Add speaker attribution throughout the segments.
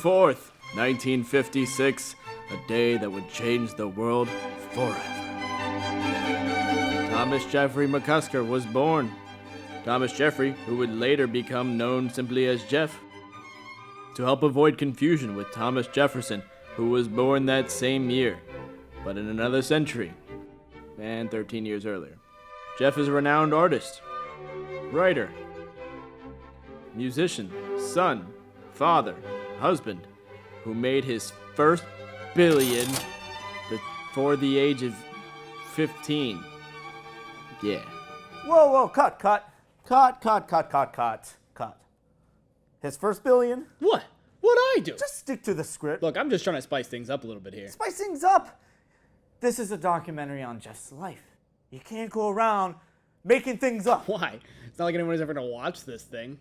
Speaker 1: 4th, 1956, a day that would change the world forever. Thomas Jeffrey McCusker was born. Thomas Jeffrey, who would later become known simply as Jeff. To help avoid confusion with Thomas Jefferson, who was born that same year, but in another century, and 13 years earlier. Jeff is a renowned artist, writer, musician, son, father, husband, who made his first billion before the age of 15. Yeah.
Speaker 2: Whoa, cut. His first billion?
Speaker 3: What? What'd I do?
Speaker 2: Just stick to the script.
Speaker 3: Look, I'm just trying to spice things up a little bit here.
Speaker 2: Spice things up. This is a documentary on Jeff's life. You can't go around making things up.
Speaker 3: Why? It's not like anyone's ever gonna watch this thing.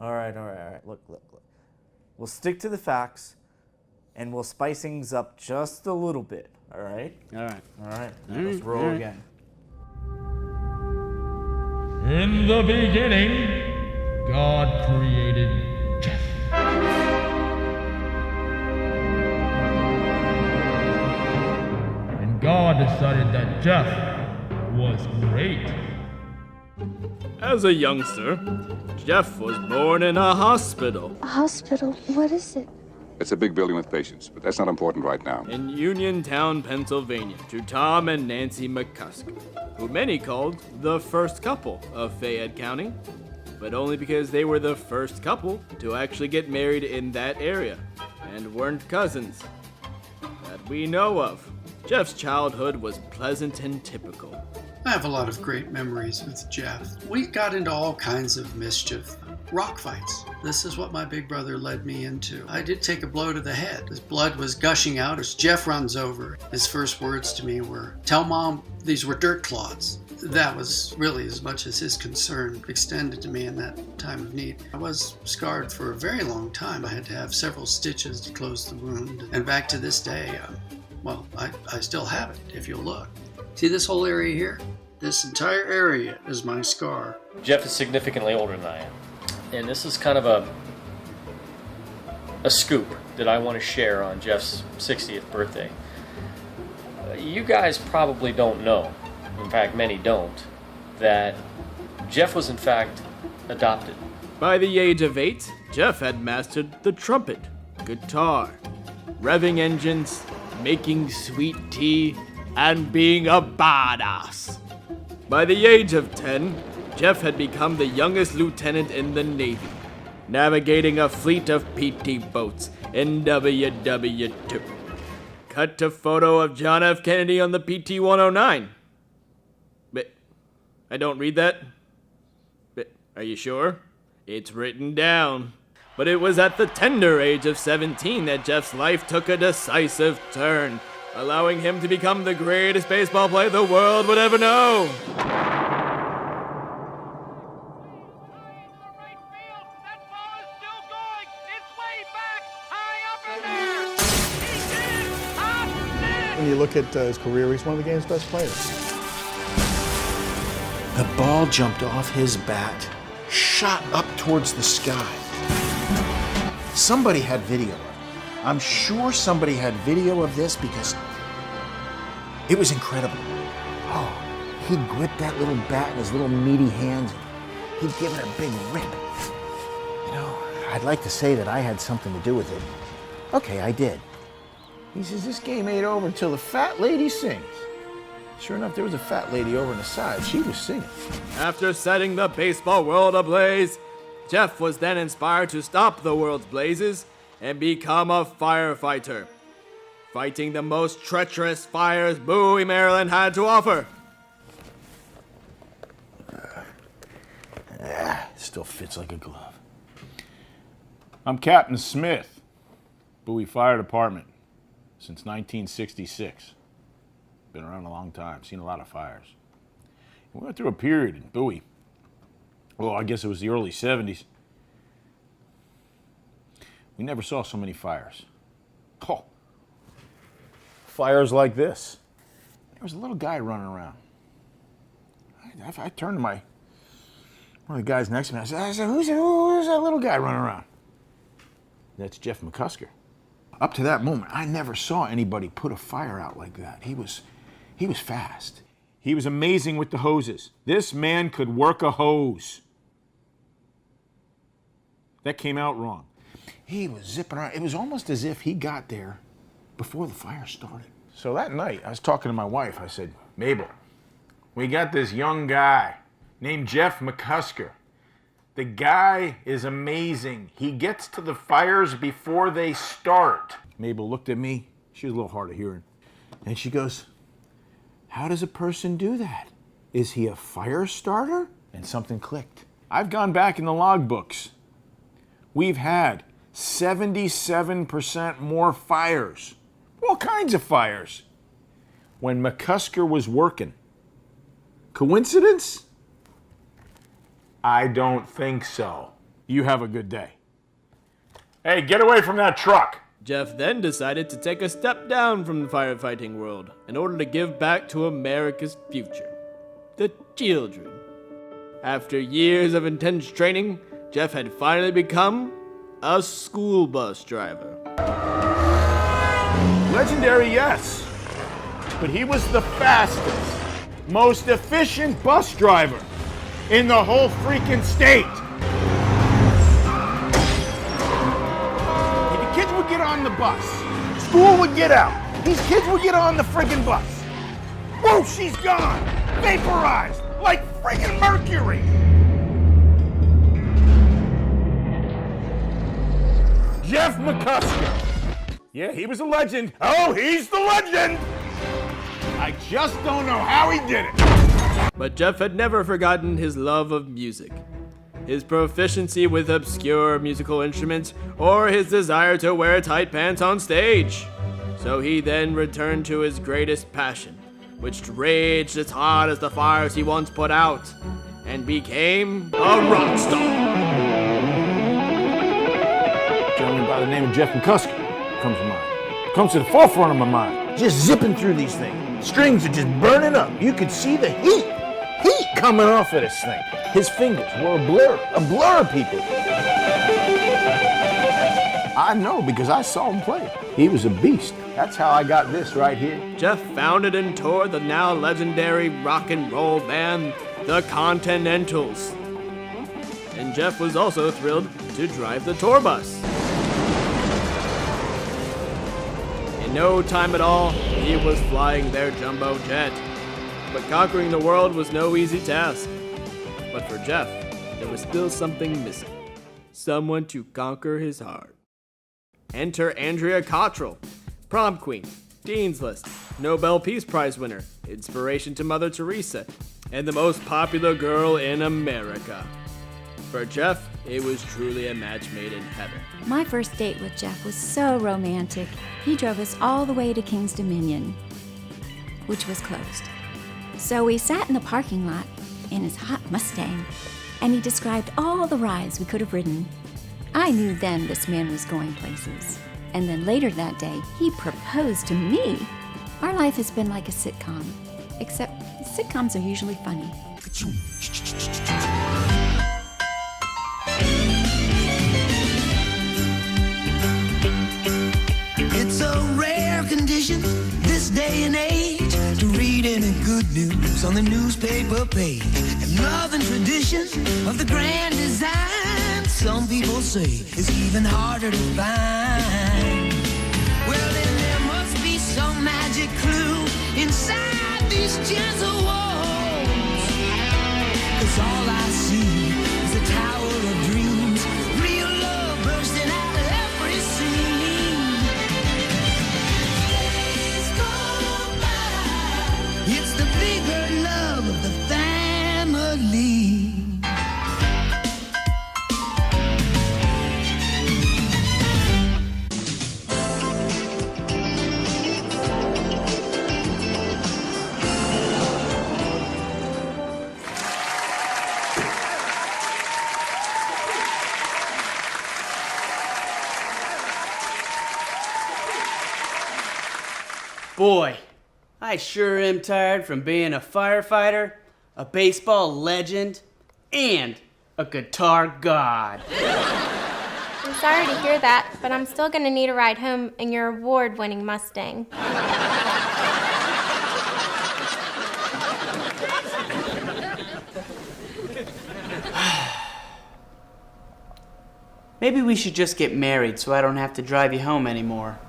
Speaker 2: All right. Look. We'll stick to the facts, and we'll spice things up just a little bit. All right?
Speaker 3: All right.
Speaker 2: Let's roll again.
Speaker 4: In the beginning, God created Jeff. And God decided that Jeff was great.
Speaker 1: As a youngster, Jeff was born in a hospital.
Speaker 5: A hospital? What is it?
Speaker 6: It's a big building with patients, but that's not important right now.
Speaker 1: In Uniontown, Pennsylvania, to Tom and Nancy McCusker, who many called the first couple of Fayette County, but only because they were the first couple to actually get married in that area, and weren't cousins that we know of. Jeff's childhood was pleasant and typical.
Speaker 7: I have a lot of great memories with Jeff. We got into all kinds of mischief. Rock fights. This is what my big brother led me into. I did take a blow to the head. His blood was gushing out as Jeff runs over. His first words to me were, "Tell Mom these were dirt clods." That was really as much as his concern extended to me in that time of need. I was scarred for a very long time. I had to have several stitches to close the wound. And back to this day, I still have it, if you'll look. See this whole area here? This entire area is my scar.
Speaker 8: Jeff is significantly older than I am. And this is kind of a scoop that I want to share on Jeff's 60th birthday. You guys probably don't know, in fact many don't, that Jeff was in fact adopted.
Speaker 1: By the age of 8, Jeff had mastered the trumpet, guitar, revving engines, making sweet tea, and being a badass. By the age of 10, Jeff had become the youngest lieutenant in the Navy, navigating a fleet of PT boats in WW2. Cut to photo of John F. Kennedy on the PT 109. But I don't read that? But are you sure? It's written down. But it was at the tender age of 17 that Jeff's life took a decisive turn, allowing him to become the greatest baseball player the world would ever know.
Speaker 9: When you look at his career, he's one of the game's best players.
Speaker 10: The ball jumped off his bat, shot up towards the sky. Somebody had video of it. I'm sure somebody had video of this because it was incredible. Oh, he'd grip that little bat in his little meaty hands. He'd give it a big rip. You know, I'd like to say that I had something to do with it. Okay, I did. He says, this game ain't over until the fat lady sings. Sure enough, there was a fat lady over on the side. She was singing.
Speaker 1: After setting the baseball world ablaze, Jeff was then inspired to stop the world's blazes and become a firefighter, fighting the most treacherous fires Bowie, Maryland had to offer.
Speaker 10: Still fits like a glove.
Speaker 11: I'm Captain Smith, Bowie Fire Department, since 1966. Been around a long time, seen a lot of fires. We went through a period in Bowie. Well, I guess it was the early 70s. We never saw so many fires. Oh, fires like this. There was a little guy running around. I turned to my One of the guys next to me, I said, who's that little guy running around? That's Jeff McCusker. Up to that moment, I never saw anybody put a fire out like that. He was fast. He was amazing with the hoses. This man could work a hose. That came out wrong. He was zipping around. It was almost as if he got there before the fire started. So that night, I was talking to my wife. I said, Mabel, we got this young guy named Jeff McCusker. The guy is amazing. He gets to the fires before they start. Mabel looked at me. She was a little hard of hearing. And she goes, how does a person do that? Is he a fire starter? And something clicked. I've gone back in the logbooks. We've had 77% more fires. All kinds of fires. When McCusker was working. Coincidence? I don't think so. You have a good day. Hey, get away from that truck.
Speaker 1: Jeff then decided to take a step down from the firefighting world in order to give back to America's future. The children. After years of intense training, Jeff had finally become a school bus driver.
Speaker 11: Legendary, yes. But he was the fastest, most efficient bus driver in the whole freaking state. And the kids would get on the bus. School would get out. These kids would get on the friggin' bus. Whoa, she's gone. Vaporized like friggin' mercury. Jeff McCusker. Yeah, he was a legend. Oh, he's the legend. I just don't know how he did it.
Speaker 1: But Jeff had never forgotten his love of music, his proficiency with obscure musical instruments, or his desire to wear tight pants on stage. So he then returned to his greatest passion, which raged as hot as the fires he once put out, and became a rock star.
Speaker 11: A gentleman by the name of Jeff McCusker comes to mind. Comes to the forefront of my mind. Just zipping through these things. Strings are just burning up. You could see the heat coming off of this thing. His fingers were a blur of people. I know because I saw him play. He was a beast. That's how I got this right here.
Speaker 1: Jeff founded and toured the now legendary rock and roll band, the Continentals. And Jeff was also thrilled to drive the tour bus. In no time at all, he was flying their jumbo jet. But conquering the world was no easy task. But for Jeff, there was still something missing. Someone to conquer his heart. Enter Andrea Cottrell, prom queen, Dean's List, Nobel Peace Prize winner, inspiration to Mother Teresa, and the most popular girl in America. For Jeff, it was truly a match made in heaven.
Speaker 12: My first date with Jeff was so romantic. He drove us all the way to King's Dominion, which was closed. So we sat in the parking lot in his hot Mustang, and he described all the rides we could have ridden. I knew then this man was going places. And then later that day, he proposed to me. Our life has been like a sitcom, except sitcoms are usually funny.
Speaker 13: It's a rare condition this day and age to read any good news on the newspaper page. And love and tradition of the grand design, some people say, is even harder to find. Well, then there must be some magic clue inside these gentle walls. 'Cause all I see is a tower of dreams, real love bursting out of every scene. Days go by. It's the bigger love of the family.
Speaker 14: Boy, I sure am tired from being a firefighter, a baseball legend, and A guitar god.
Speaker 15: I'm sorry to hear that, but I'm still gonna need a ride home in your award-winning Mustang.
Speaker 14: Maybe we should just get married so I don't have to drive you home anymore.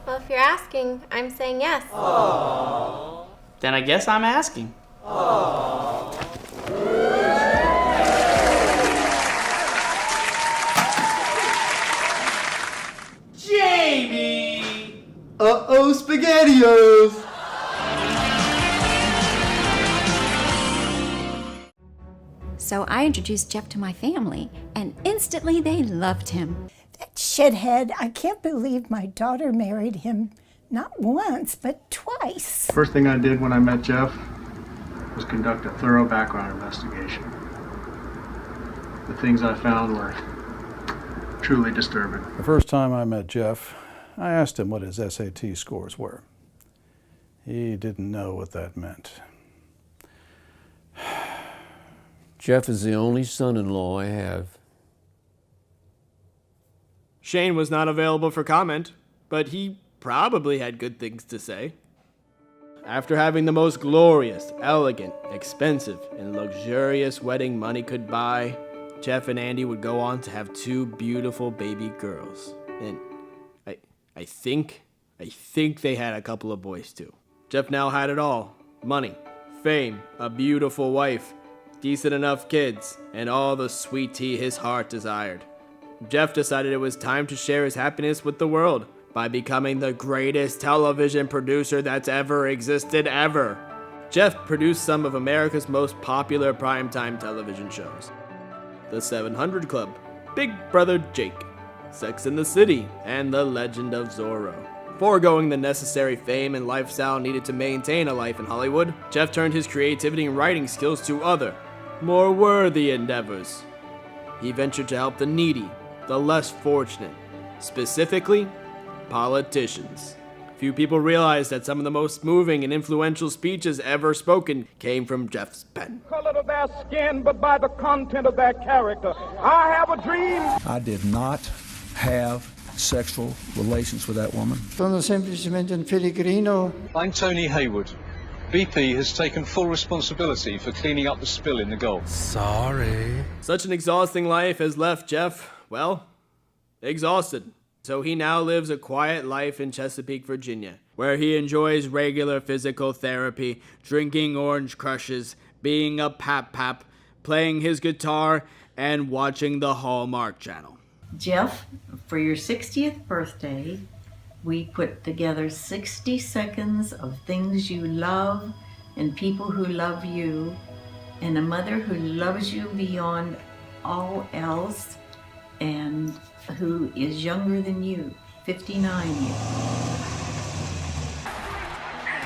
Speaker 15: Well, if you're asking, I'm saying yes.
Speaker 14: Aww. Then I guess I'm asking. Jamie!
Speaker 16: Uh-oh, SpaghettiOs!
Speaker 12: So I introduced Jeff to my family, and instantly they loved him.
Speaker 17: That shithead, I can't believe my daughter married him not once, but twice.
Speaker 9: First thing I did when I met Jeff was conduct a thorough background investigation. The things I found were truly disturbing.
Speaker 18: The first time I met Jeff, I asked him what his SAT scores were. He didn't know what that meant.
Speaker 19: Jeff is the only son-in-law I have.
Speaker 1: Shane was not available for comment, but he probably had good things to say. After having the most glorious, elegant, expensive, and luxurious wedding money could buy, Jeff and Andy would go on to have 2 beautiful baby girls. And I think they had a couple of boys too. Jeff now had it all. Money, fame, a beautiful wife, decent enough kids, and all the sweet tea his heart desired. Jeff decided it was time to share his happiness with the world by becoming the greatest television producer that's ever existed ever. Jeff produced some of America's most popular primetime television shows: The 700 Club, Big Brother Jake, Sex and the City, and The Legend of Zorro. Foregoing the necessary fame and lifestyle needed to maintain a life in Hollywood, Jeff turned his creativity and writing skills to other, more worthy endeavors. He ventured to help the needy, the less fortunate, specifically politicians. Few people realize that some of the most moving and influential speeches ever spoken came from Jeff's pen.
Speaker 20: Color of their skin, but by the content of their character. I have a dream.
Speaker 21: I did not have sexual relations with that woman.
Speaker 22: Sono semplicemente un pellegrino.
Speaker 23: I'm Tony Hayward. BP has taken full responsibility for cleaning up the spill in the Gulf.
Speaker 1: Sorry. Such an exhausting life has left Jeff, well, exhausted. So he now lives a quiet life in Chesapeake, Virginia, where he enjoys regular physical therapy, drinking Orange Crushes, being a pap, playing his guitar, and watching the Hallmark Channel.
Speaker 24: Jeff, for your 60th birthday, we put together 60 seconds of things you love and people who love you, and a mother who loves you beyond all else and who is younger than you, 59 years.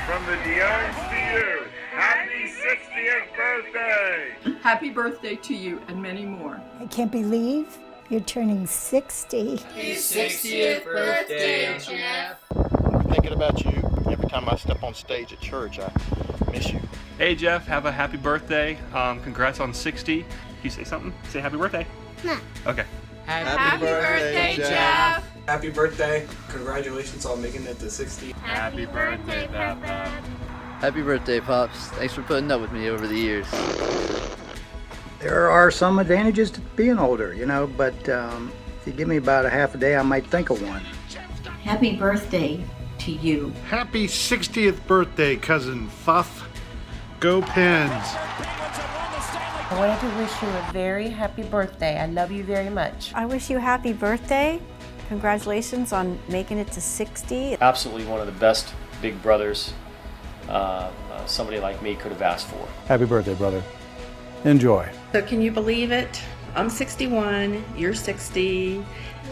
Speaker 25: From the Dion's to you, happy 60th birthday!
Speaker 26: Happy birthday to you and many more.
Speaker 17: I can't believe you're turning 60.
Speaker 26: Happy 60th birthday, Jeff.
Speaker 9: I'm thinking about you. Every time I step on stage at church, I miss you.
Speaker 27: Hey, Jeff, have a happy birthday. Congrats on 60. Can you say something? Say happy birthday.
Speaker 15: No.
Speaker 27: Okay.
Speaker 26: Happy birthday, Jeff.
Speaker 28: Happy birthday. Congratulations on making it to 60.
Speaker 27: Happy birthday, Papa.
Speaker 29: Happy birthday, Pops. Thanks for putting up with me over the years.
Speaker 22: There are some advantages to being older, you know, but if you give me about a half a day, I might think of one.
Speaker 24: Happy birthday to you.
Speaker 9: Happy 60th birthday, Cousin Fuff. Go Pens.
Speaker 30: I wanted to wish you a very happy birthday. I love you very much.
Speaker 31: I wish you a happy birthday. Congratulations on making it to 60.
Speaker 8: Absolutely one of the best big brothers somebody like me could have asked for.
Speaker 18: Happy birthday, brother. Enjoy.
Speaker 30: So can you believe it? I'm 61, you're 60,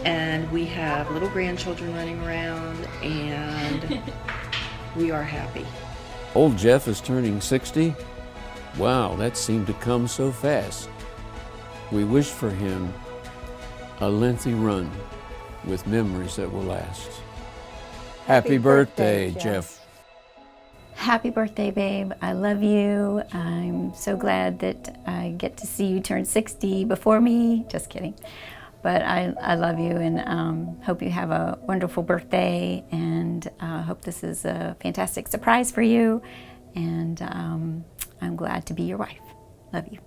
Speaker 30: and we have little grandchildren running around, and we are happy.
Speaker 19: Old Jeff is turning 60? Wow, that seemed to come so fast. We wish for him a lengthy run with memories that will last. Happy birthday, Jeff.
Speaker 12: Happy birthday, babe. I love you. I'm so glad that I get to see you turn 60 before me. Just kidding. But I love you, and hope you have a wonderful birthday, and hope this is a fantastic surprise for you. And I'm glad to be your wife. Love you.